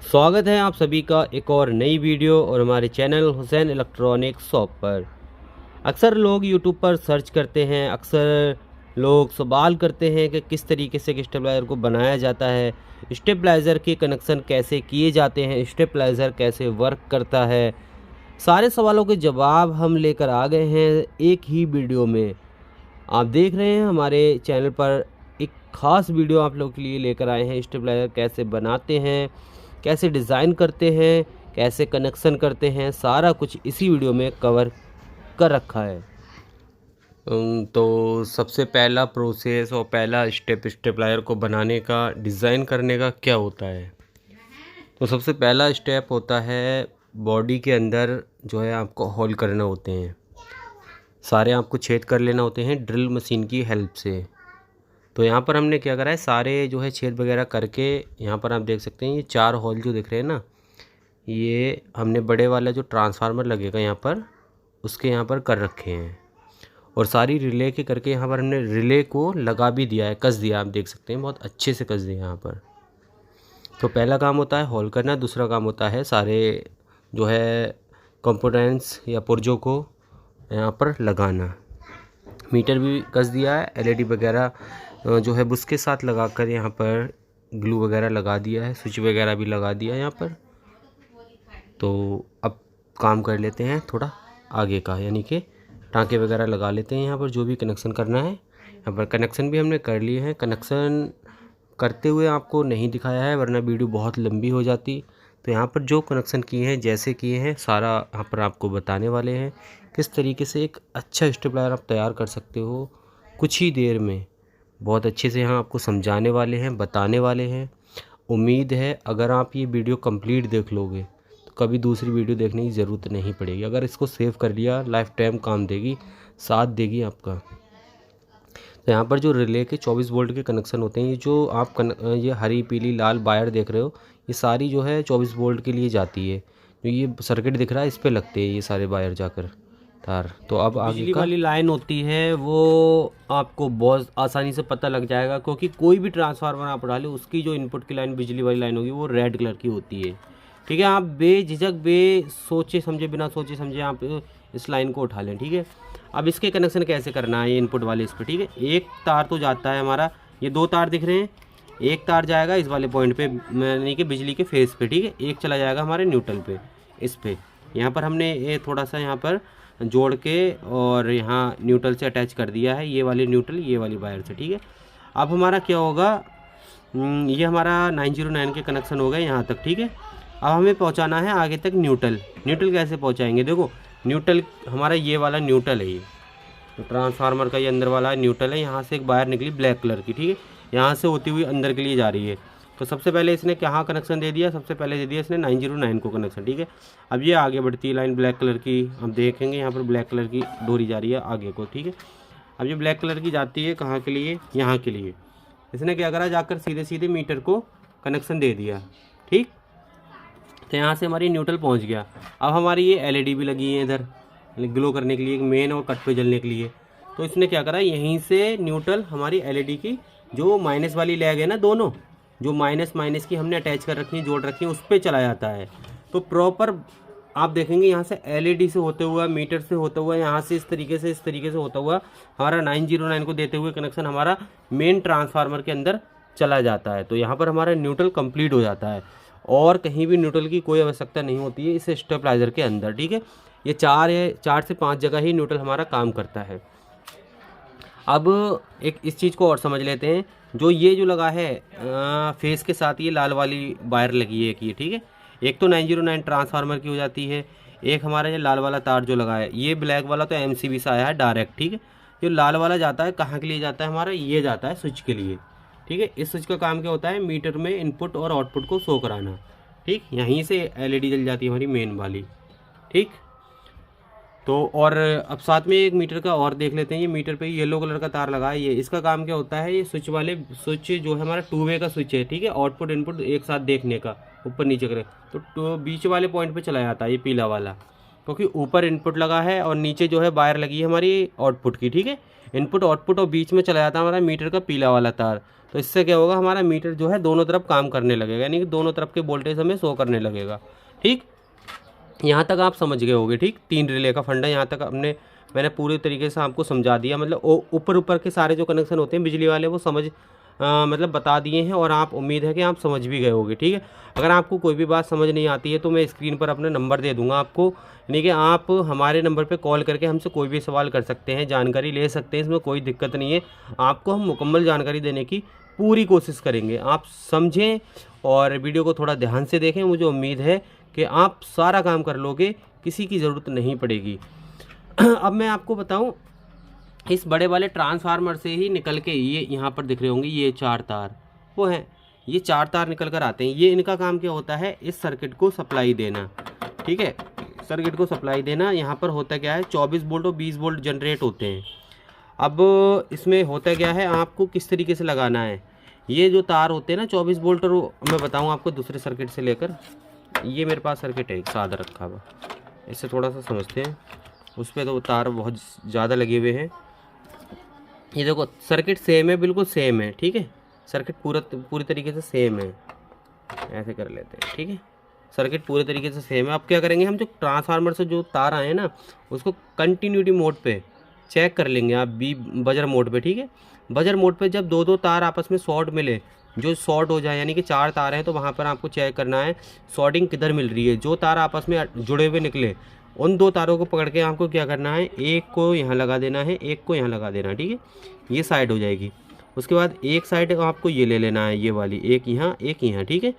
स्वागत है आप सभी का एक और नई वीडियो और हमारे चैनल हुसैन इलेक्ट्रॉनिक शॉप पर। अक्सर लोग यूट्यूब पर सर्च करते हैं, अक्सर लोग सवाल करते हैं कि किस तरीके से स्टेबलाइज़र को बनाया जाता है, स्टेबलाइज़र के कनेक्शन कैसे किए जाते हैं, स्टेबलाइज़र कैसे वर्क करता है। सारे सवालों के जवाब हम लेकर आ गए हैं एक ही वीडियो में। आप देख रहे हैं हमारे चैनल पर एक ख़ास वीडियो आप लोगों के लिए लेकर आए हैं। स्टेबलाइज़र कैसे बनाते हैं, कैसे डिज़ाइन करते हैं, कैसे कनेक्शन करते हैं, सारा कुछ इसी वीडियो में कवर कर रखा है। तो सबसे पहला प्रोसेस और पहला स्टेप स्टेबलाइज़र को बनाने का, डिज़ाइन करने का क्या होता है। तो सबसे पहला स्टेप होता है बॉडी के अंदर जो है आपको होल करना होते हैं, सारे आपको छेद कर लेना होते हैं ड्रिल मशीन की हेल्प से। तो यहाँ पर हमने क्या करा है, सारे जो है छेद वगैरह करके यहाँ पर आप देख सकते हैं ये 4 होल जो दिख रहे हैं ना, ये हमने बड़े वाला जो ट्रांसफार्मर लगेगा यहाँ पर उसके यहाँ पर कर रखे हैं। और सारी रिले के करके यहाँ पर हमने रिले को लगा भी दिया है, कस दिया, आप देख सकते हैं बहुत अच्छे से कस दिया यहाँ पर। तो पहला काम होता है होल करना, दूसरा काम होता है सारे जो है कंपोनेंट्स या पुर्जों को यहाँ पर लगाना। मीटर भी कस दिया है, एलईडी वगैरह जो है बुश के साथ लगाकर यहाँ पर ग्लू वगैरह लगा दिया है, स्विच वगैरह भी लगा दिया है यहाँ पर। तो अब काम कर लेते हैं थोड़ा आगे का, यानी कि टाँके वगैरह लगा लेते हैं यहाँ पर जो भी कनेक्शन करना है। यहाँ पर कनेक्शन भी हमने कर लिए हैं, कनेक्शन करते हुए आपको नहीं दिखाया है वरना वीडियो बहुत लंबी हो जाती। तो यहाँ पर जो कनेक्शन किए हैं, जैसे किए हैं, सारा यहाँ पर आपको बताने वाले हैं किस तरीके से एक अच्छा स्टेबलाइज़र आप तैयार कर सकते हो कुछ ही देर में। बहुत अच्छे से यहाँ आपको समझाने वाले हैं, बताने वाले हैं। उम्मीद है अगर आप ये वीडियो कंप्लीट देख लोगे तो कभी दूसरी वीडियो देखने की ज़रूरत नहीं पड़ेगी। अगर इसको सेव कर लिया, लाइफ टाइम काम देगी, साथ देगी आपका। तो यहाँ पर जो रिले के 24 वोल्ट के कनेक्शन होते हैं, ये जो आप ये हरी पीली लाल वायर देख रहे हो, ये सारी जो है 24 वोल्ट के लिए जाती है। जो ये सर्किट दिख रहा है इस पर लगते हैं ये सारे वायर जाकर तार। तो अब आगे बिजली वाली लाइन होती है वो आपको बहुत आसानी से पता लग जाएगा, क्योंकि कोई भी ट्रांसफार्मर आप उठा ले उसकी जो इनपुट की लाइन बिजली वाली लाइन होगी वो रेड कलर की होती है। ठीक है, आप बेझिझक सोचे समझे, बिना सोचे समझे आप इस लाइन को उठा लें। ठीक है, अब इसके कनेक्शन कैसे करना है, ये इनपुट वाले इस पर। ठीक है, एक तार तो जाता है हमारा, ये 2 तार दिख रहे हैं, एक तार जाएगा इस वाले पॉइंट पे, यानी कि बिजली के फेस पे। ठीक है, एक चला जाएगा हमारे न्यूट्रल पे, इस पे। यहाँ पर हमने ये थोड़ा सा यहाँ पर जोड़ के और यहाँ न्यूट्रल से अटैच कर दिया है, ये वाली न्यूट्रल ये वाली वायर से। ठीक है, अब हमारा क्या होगा, ये हमारा 909 के कनेक्शन हो गए यहाँ तक। ठीक है, अब हमें पहुँचाना है आगे तक न्यूट्रल। न्यूट्रल कैसे पहुँचाएंगे, देखो न्यूट्रल हमारा ये वाला न्यूट्रल है, ये ट्रांसफार्मर का ये अंदर वाला न्यूट्रल है। यहाँ से एक वायर निकली ब्लैक कलर की, ठीक है, यहाँ से होती हुई अंदर के लिए जा रही है। तो सबसे पहले इसने कहाँ कनेक्शन दे दिया, सबसे पहले दे दिया इसने 909 को कनेक्शन। ठीक है, अब ये आगे बढ़ती है लाइन ब्लैक कलर की, हम देखेंगे यहाँ पर ब्लैक कलर की डोरी जा रही है आगे को। ठीक है, अब ये ब्लैक कलर की जाती है कहाँ के लिए, यहाँ के लिए। इसने क्या करा, जाकर सीधे सीधे मीटर को कनेक्शन दे दिया। ठीक, तो यहाँ से हमारी न्यूट्रल पहुँच गया। अब हमारी ये एलईडी भी लगी है इधर ग्लो करने के लिए, मेन और कट पे जलने के लिए। तो इसने क्या करा, यहीं से न्यूट्रल हमारी एलईडी की जो माइनस वाली लैग है ना, दोनों जो माइनस की हमने अटैच कर रखी है, जोड़ रखी है, उस पर चला जाता है। तो प्रॉपर आप देखेंगे यहाँ से एलईडी से होते हुआ, मीटर से होता हुआ, यहाँ से इस तरीके से होता हुआ हमारा 909 को देते हुए कनेक्शन हमारा मेन ट्रांसफार्मर के अंदर चला जाता है। तो यहाँ पर हमारा न्यूट्रल कंप्लीट हो जाता है और कहीं भी न्यूट्रल की कोई आवश्यकता नहीं होती है इस स्टेबलाइज़र के अंदर। ठीक है, ये 4 से 5 जगह ही न्यूट्रल हमारा काम करता है। अब एक इस चीज़ को और समझ लेते हैं, जो ये जो लगा है फेस के साथ ये लाल वाली वायर लगी है, कि ठीक है, एक तो 909 ट्रांसफार्मर की हो जाती है, एक हमारा ये लाल वाला तार जो लगा है, ये ब्लैक वाला तो एमसीबी से आया है डायरेक्ट। ठीक है, जो लाल वाला जाता है कहाँ के लिए जाता है हमारा, ये जाता है स्विच के लिए। ठीक है, इस स्विच का काम क्या होता है, मीटर में इनपुट और आउटपुट को शो कराना। ठीक, यहीं से एलईडी जल जाती है हमारी मेन वाली। ठीक, तो और अब साथ में एक मीटर का और देख लेते हैं। ये मीटर पे येलो कलर का तार लगा है, ये इसका काम क्या होता है, ये स्विच जो है हमारा 2 वे का स्विच है। ठीक है, आउटपुट इनपुट एक साथ देखने का, ऊपर नीचे करे, तो बीच वाले पॉइंट पे चला जाता है ये पीला वाला। क्योंकि ऊपर इनपुट लगा है और नीचे जो है वायर लगी है हमारी आउटपुट की, ठीक है। इनपुट आउटपुट और बीच में चला जाता है हमारा मीटर का पीला वाला तार। तो इससे क्या होगा, हमारा मीटर जो है दोनों तरफ काम करने लगेगा, यानी कि दोनों तरफ के वोल्टेज हमें शो करने लगेगा, ठीक। यहाँ तक आप समझ गए होगे, ठीक। 3 रिले का फंडा यहाँ तक मैंने पूरी तरीके से आपको समझा दिया, मतलब ऊपर के सारे जो कनेक्शन होते हैं बिजली वाले वो मतलब बता दिए हैं, और आप उम्मीद है कि आप समझ भी गए होगे, ठीक है। अगर आपको कोई भी बात समझ नहीं आती है तो मैं स्क्रीन पर अपना नंबर दे दूंगा आपको, यानी कि आप हमारे नंबर पे कॉल करके हमसे कोई भी सवाल कर सकते हैं, जानकारी ले सकते हैं, इसमें कोई दिक्कत नहीं है। आपको हम मुकम्मल जानकारी देने की पूरी कोशिश करेंगे। आप समझें और वीडियो को थोड़ा ध्यान से देखें, मुझे उम्मीद है कि आप सारा काम कर लोगे, किसी की ज़रूरत नहीं पड़ेगी। अब मैं आपको बताऊं, इस बड़े वाले ट्रांसफार्मर से ही निकल के ये यहाँ पर दिख रहे होंगे ये 4 तार, वो हैं, ये 4 तार निकल कर आते हैं। ये इनका काम क्या होता है, इस सर्किट को सप्लाई देना, ठीक है, सर्किट को सप्लाई देना। यहाँ पर होता क्या है, 24 वोल्ट और 20 वोल्ट जनरेट होते हैं। अब इसमें होता क्या है, आपको किस तरीके से लगाना है, ये जो तार होते हैं ना 24 वोल्ट, और मैं बताऊँ आपको दूसरे सर्किट से लेकर, ये मेरे पास सर्किट है एक सादा रखा हुआ, इससे थोड़ा सा समझते हैं। उस पर तो तार बहुत ज़्यादा लगे हुए हैं। ये देखो सर्किट सेम है, बिल्कुल सेम है, ठीक है, सर्किट पूरी तरीके से सेम है। ऐसे कर लेते हैं, ठीक है, सर्किट पूरे तरीके से सेम है। अब क्या करेंगे, हम जो ट्रांसफार्मर से जो तार आए हैं ना, उसको कंटिन्यूटी मोड पे चेक कर लेंगे आप, बजर मोड पे, ठीक है। बजर मोड पे जब 2 तार आपस में शॉर्ट मिले, जो शॉर्ट हो जाए, यानी कि 4 तार हैं, तो वहाँ पर आपको चेक करना है शॉर्टिंग किधर मिल रही है। जो तार आपस में जुड़े हुए निकले, उन 2 तारों को पकड़ के आपको क्या करना है, एक को यहाँ लगा देना है, एक को यहाँ लगा देना है, ठीक है, ये साइड हो जाएगी। उसके बाद एक साइड आपको ये ले लेना है, ये वाली, एक यहाँ एक यहाँ, ठीक है।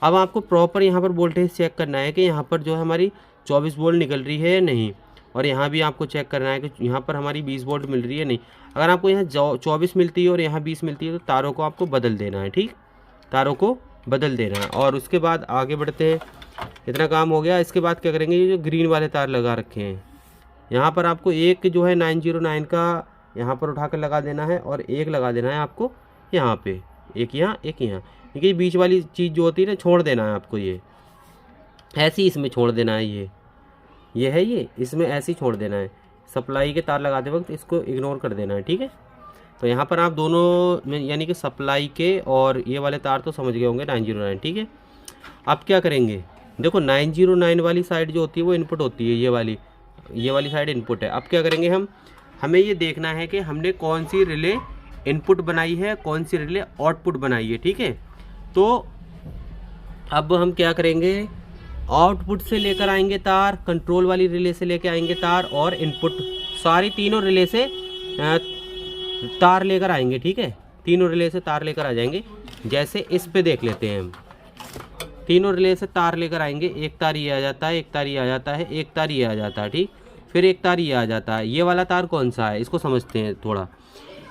अब आपको प्रॉपर यहाँ पर वोल्टेज चेक करना है कि यहाँ पर जो है हमारी 24 वोल्ट निकल रही है या नहीं, और यहाँ भी आपको चेक करना है कि यहाँ पर हमारी 20 वोल्ट मिल रही है नहीं। अगर आपको यहाँ 24 मिलती है और यहाँ 20 मिलती है तो तारों को आपको बदल देना है, ठीक, तारों को बदल देना है। और उसके बाद आगे बढ़ते हैं, इतना काम हो गया। इसके बाद क्या करेंगे, ये जो ग्रीन वाले तार लगा रखे हैं, यहाँ पर आपको एक जो है 909 का यहाँ पर उठा कर लगा देना है, और एक लगा देना है आपको यहाँ पे, एक यहाँ एक यहाँ, क्योंकि बीच वाली चीज़ जो होती है ना, छोड़ देना है आपको, ये ऐसे ही इसमें छोड़ देना है, ये है, ये इसमें ऐसे ही छोड़ देना है। सप्लाई के तार लगाते वक्त इसको इग्नोर कर देना है, ठीक है। तो यहाँ पर आप दोनों में, यानी कि सप्लाई के और ये वाले तार तो समझ गए होंगे 909, ठीक है। अब क्या करेंगे, देखो 909 वाली साइड जो होती है वो इनपुट होती है, ये वाली साइड इनपुट है। अब क्या करेंगे, हमें ये देखना है कि हमने कौन सी रिले इनपुट बनाई है, कौन सी रिले आउटपुट बनाई है, ठीक है। तो अब हम क्या करेंगे, आउटपुट से लेकर आएंगे तार, कंट्रोल वाली रिले से लेकर आएंगे तार, और इनपुट सारी तीनों रिले से तार लेकर आएंगे, ठीक है, तीनों रिले से तार लेकर आ जाएंगे। जैसे इस पे देख लेते हैं, हम तीनों रिले से तार लेकर आएंगे, एक तार ये आ जाता है, एक तार ये आ जाता है, एक तार ये आ जाता है, ठीक, फिर एक तार ये आ जाता है। ये वाला तार कौन सा है, इसको समझते हैं थोड़ा।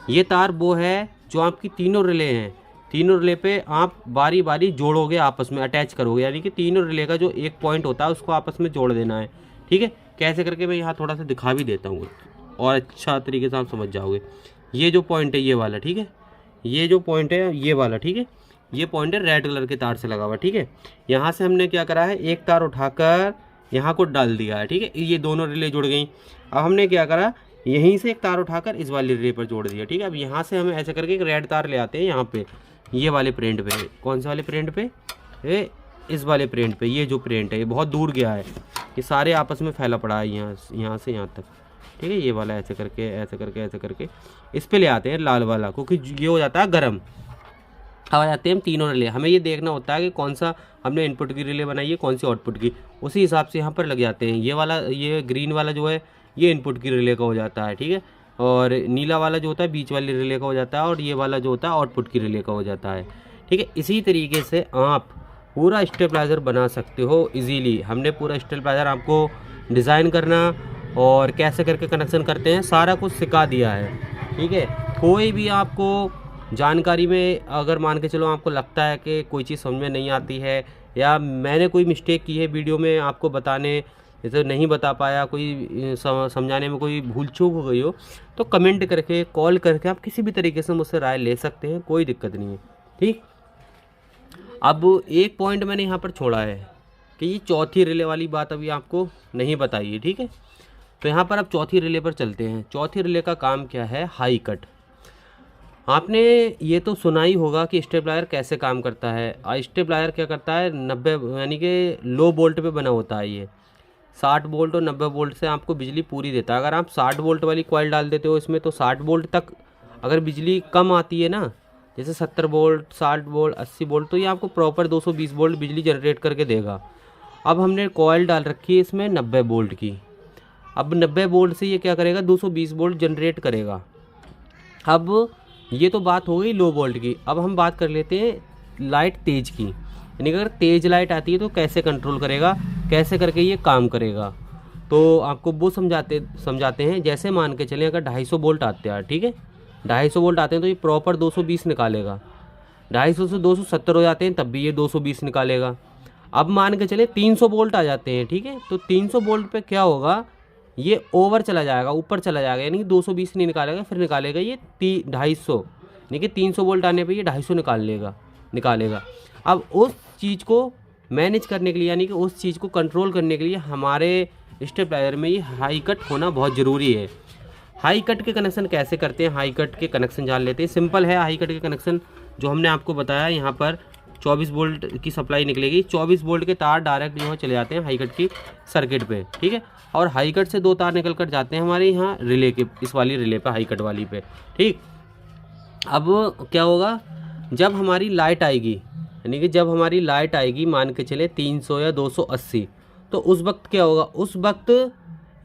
ये तार वो है जो आपकी तीनों रिले हैं, तीनों रिले पे आप बारी बारी जोड़ोगे, आपस में अटैच करोगे, यानी कि तीनों रिले का जो एक पॉइंट होता है उसको आपस में जोड़ देना है, ठीक है। कैसे करके मैं यहाँ थोड़ा सा दिखा भी देता हूँ और अच्छा तरीके से आप समझ जाओगे। ये जो पॉइंट है ये वाला, ठीक है, ये जो पॉइंट है ये वाला, ठीक है, ये पॉइंट है रेड कलर के तार से लगा हुआ, ठीक है। यहाँ से हमने क्या करा है, एक तार उठाकर यहाँ को डाल दिया है, ठीक है, ये दोनों रिले जुड़ गई। अब हमने क्या करा, यहीं से एक तार उठाकर इस वाली रिले पर जोड़ दिया, ठीक है। अब यहाँ से हमें ऐसे करके एक रेड तार ले आते हैं यहाँ पे, ये वाले प्रिंट पे, कौन से वाले प्रिंट पे, इस वाले प्रिंट पे। ये जो प्रिंट है ये बहुत दूर गया है, ये सारे आपस में फैला पड़ा है यहाँ से यहाँ तक, ठीक है। ये वाला ऐसे करके ऐसे करके ऐसे करके इस पे ले आते हैं लाल वाला, क्योंकि ये हो जाता है गर्म। अब आ जाते हैं हम तीनों रिले, हमें ये देखना होता है कि कौन सा हमने इनपुट की रिले बनाई है, कौन सी आउटपुट की, उसी हिसाब से यहाँ पर लग जाते हैं। ये वाला, ये ग्रीन वाला जो है ये इनपुट की रिले का हो जाता है, ठीक है, और नीला वाला जो होता है बीच वाली रिले का हो जाता है, और ये वाला जो होता है आउटपुट की रिले का हो जाता है, ठीक है। इसी तरीके से आप पूरा स्टेबलाइज़र बना सकते हो इजीली। हमने पूरा स्टेबलाइज़र आपको डिज़ाइन करना और कैसे करके कनेक्शन करते हैं सारा कुछ सिखा दिया है, ठीक है। कोई भी आपको जानकारी में अगर मान के चलो आपको लगता है कि कोई चीज़ समझ में नहीं आती है, या मैंने कोई मिस्टेक की है वीडियो में आपको बताने, जैसे नहीं बता पाया, कोई समझाने में कोई भूल चूक हो गई हो, तो कमेंट करके, कॉल करके आप किसी भी तरीके से मुझसे राय ले सकते हैं, कोई दिक्कत नहीं है, ठीक। अब एक पॉइंट मैंने यहाँ पर छोड़ा है कि ये चौथी रिले वाली बात अभी आपको नहीं बताई है, ठीक है। तो यहाँ पर अब चौथी रिले पर चलते हैं। चौथी रिले का काम क्या है, हाई कट। आपने ये तो सुना ही होगा कि स्टेपलायर कैसे काम करता है। स्टेपलायर क्या करता है, 90 यानी कि लो वोल्ट पे बना होता है ये। 60 वोल्ट और 90 वोल्ट से आपको बिजली पूरी देता है। अगर आप 60 वोल्ट वाली कॉइल डाल देते हो इसमें, तो 60 वोल्ट तक अगर बिजली कम आती है ना, जैसे 70 वोल्ट, 60 वोल्ट, 80 वोल्ट, तो ये आपको प्रॉपर 220 वोल्ट बिजली जनरेट करके देगा। अब हमने कॉइल डाल रखी है इसमें 90 वोल्ट की। अब 90 वोल्ट से ये क्या करेगा, 220 वोल्ट जनरेट करेगा। अब ये तो बात हो गई लो वोल्ट की। अब हम बात कर लेते हैं लाइट तेज की, यानी अगर तेज लाइट आती है तो कैसे कंट्रोल करेगा, कैसे करके ये काम करेगा। तो आपको वो समझाते हैं। जैसे मान के चलें अगर 250 वोल्ट आते हैं, ठीक है, 250 वोल्ट आते हैं तो ये प्रॉपर 220 निकालेगा। 250 से 270 हो जाते हैं तब भी ये 220 निकालेगा। अब मान के चले 300 वोल्ट आ जाते हैं, ठीक है, तो 300 वोल्ट पे क्या होगा, ये ओवर चला जाएगा, ऊपर चला जाएगा, यानी कि 220 नहीं निकालेगा, फिर निकालेगा ये 250, यानी कि 300 वोल्ट आने पे ये 250 निकालेगा। अब उस चीज़ को मैनेज करने के लिए, यानी कि उस चीज़ को कंट्रोल करने के लिए हमारे स्टेपलायर में ये हाई कट होना बहुत ज़रूरी है। हाई कट के कनेक्शन कैसे करते हैं, हाई कट के कनेक्शन जान लेते हैं। सिंपल है हाई कट के कनेक्शन, जो हमने आपको बताया। यहाँ पर 24 वोल्ट की सप्लाई निकलेगी, 24 वोल्ट के तार डायरेक्ट यहाँ चले जाते हैं हाई कट की सर्किट पे, ठीक है। और हाई कट से 2 तार निकल कर जाते हैं हमारे यहाँ रिले के, इस वाली रिले पे, हाई कट वाली पे, ठीक। अब क्या होगा, जब हमारी लाइट आएगी, यानी कि जब हमारी लाइट आएगी मान के चले 300 या 280, तो उस वक्त क्या होगा, उस वक्त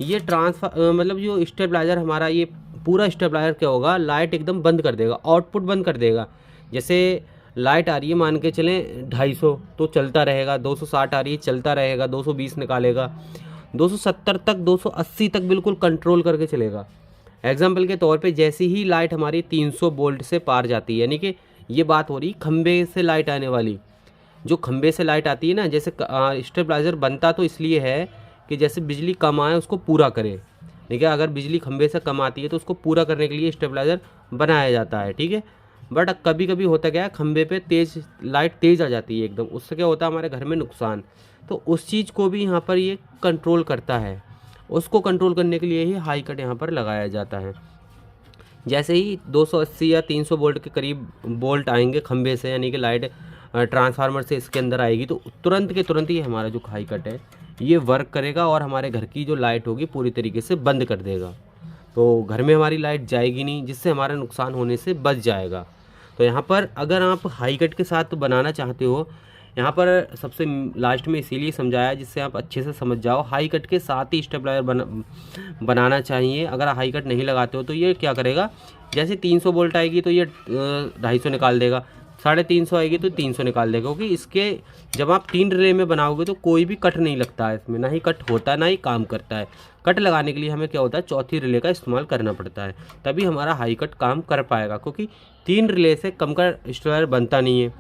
ये मतलब जो स्टेबलाइजर हमारा, ये पूरा स्टेबलाइजर क्या होगा, लाइट एकदम बंद कर देगा, आउटपुट बंद कर देगा। जैसे लाइट आ रही है मान के चलें 250, तो चलता रहेगा। 260 आ रही है, चलता रहेगा, 220 निकालेगा। 270 तक, 280 तक बिल्कुल कंट्रोल करके चलेगा। एग्जाम्पल के तौर पे जैसे ही लाइट हमारी 300 वोल्ट से पार जाती है, यानी कि ये बात हो रही खंबे से लाइट आने वाली, जो खंबे से लाइट आती है ना, जैसे स्टेबलाइजर बनता तो इसलिए है कि जैसे बिजली कम आए उसको पूरा करे, ठीक है। अगर बिजली खंबे से कम आती है तो उसको पूरा करने के लिए स्टेबलाइजर बनाया जाता है, ठीक है। बट कभी कभी होता क्या है, खंबे पे लाइट तेज़ आ जाती है एकदम, उससे क्या होता है हमारे घर में नुकसान। तो उस चीज़ को भी यहाँ पर ये कंट्रोल करता है। उसको कंट्रोल करने के लिए ही हाई कट यहाँ पर लगाया जाता है। जैसे ही 280 या 300 वोल्ट के करीब वोल्ट आएंगे खंबे से, यानी कि लाइट ट्रांसफार्मर से इसके अंदर आएगी, तो तुरंत के तुरंत ही हमारा जो हाई कट है ये वर्क करेगा और हमारे घर की जो लाइट होगी पूरी तरीके से बंद कर देगा। तो घर में हमारी लाइट जाएगी नहीं, जिससे हमारा नुकसान होने से बच जाएगा। तो यहाँ पर अगर आप हाई कट के साथ बनाना चाहते हो, यहाँ पर सबसे लास्ट में इसीलिए समझाया जिससे आप अच्छे से समझ जाओ। हाई कट के साथ ही स्टेबलाइजर बनाना चाहिए। अगर हाई कट नहीं लगाते हो तो ये क्या करेगा, जैसे 300 वोल्ट आएगी तो ये 250 निकाल देगा, 350 आएगी तो 300 निकाल देगा। क्योंकि इसके जब आप 3 रिले में बनाओगे तो कोई भी कट नहीं लगता है इसमें, ना ही कट होता है ना ही काम करता है। कट लगाने के लिए हमें क्या होता है, चौथी रिले का इस्तेमाल करना पड़ता है, तभी हमारा हाई कट काम कर पाएगा। क्योंकि 3 रिले से कम का स्टेबलाइजर बनता नहीं है,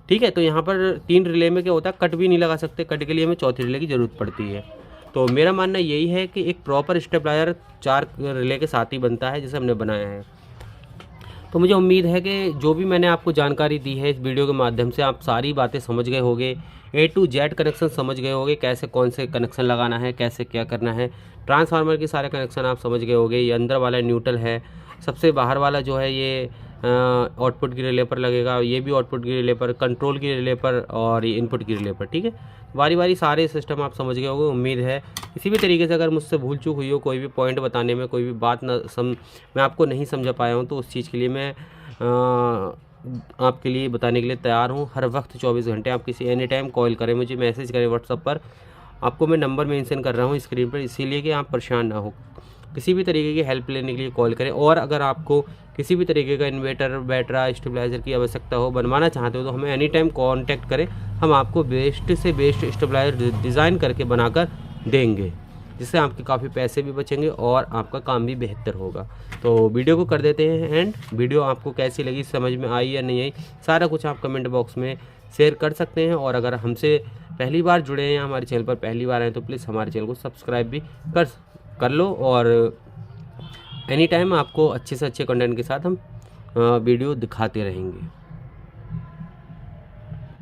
ठीक है। तो यहाँ पर 3 रिले में क्या होता है, कट भी नहीं लगा सकते, कट के लिए हमें चौथी रिले की ज़रूरत पड़ती है। तो मेरा मानना यही है कि एक प्रॉपर स्टेबलाइजर 4 रिले के साथ ही बनता है, जैसे हमने बनाया है। तो मुझे उम्मीद है कि जो भी मैंने आपको जानकारी दी है इस वीडियो के माध्यम से, आप सारी बातें समझ गए होंगे, A to Z कनेक्शन समझ गए होंगे, कैसे कौन से कनेक्शन लगाना है, कैसे क्या करना है। ट्रांसफार्मर के सारे कनेक्शन आप समझ गए होंगे। ये अंदर वाला न्यूट्रल है, सबसे बाहर वाला जो है ये आउटपुट की रिले पर लगेगा, ये भी आउटपुट की रिले पर, कंट्रोल की रिले पर और ये इनपुट की रिले पर, ठीक है। बारी बारी सारे सिस्टम आप समझ गए होंगे। उम्मीद है इसी भी तरीके से अगर मुझसे भूल चूक हुई हो, कोई भी पॉइंट बताने में, कोई भी बात मैं आपको नहीं समझा पाया हूँ, तो उस चीज़ के लिए मैं आपके लिए बताने के लिए तैयार हूँ। हर वक्त 24 घंटे आप किसी एनी टाइम कॉल करें, मुझे मैसेज करें व्हाट्सअप पर। आपको मैं नंबर मेंशन कर रहा हूँ स्क्रीन पर, इसीलिए कि आप परेशान ना हो। किसी भी तरीके की हेल्प लेने के लिए कॉल करें। और अगर आपको किसी भी तरीके का इन्वर्टर, बैटरा, स्टेबलाइजर की आवश्यकता हो, बनवाना चाहते हो, तो हमें एनी टाइम कॉन्टैक्ट करें। हम आपको बेस्ट से बेस्ट स्टेबलाइजर डिज़ाइन करके बनाकर देंगे, जिससे आपके काफ़ी पैसे भी बचेंगे और आपका काम भी बेहतर होगा। तो वीडियो को कर देते हैं एंड। वीडियो आपको कैसी लगी, समझ में आई या नहीं आई, सारा कुछ आप कमेंट बॉक्स में शेयर कर सकते हैं। और अगर हमसे पहली बार जुड़े हैं या हमारे चैनल पर पहली बार आए तो प्लीज़ हमारे चैनल को सब्सक्राइब भी कर लो। और एनी टाइम आपको अच्छे से अच्छे कंटेंट के साथ हम वीडियो दिखाते रहेंगे।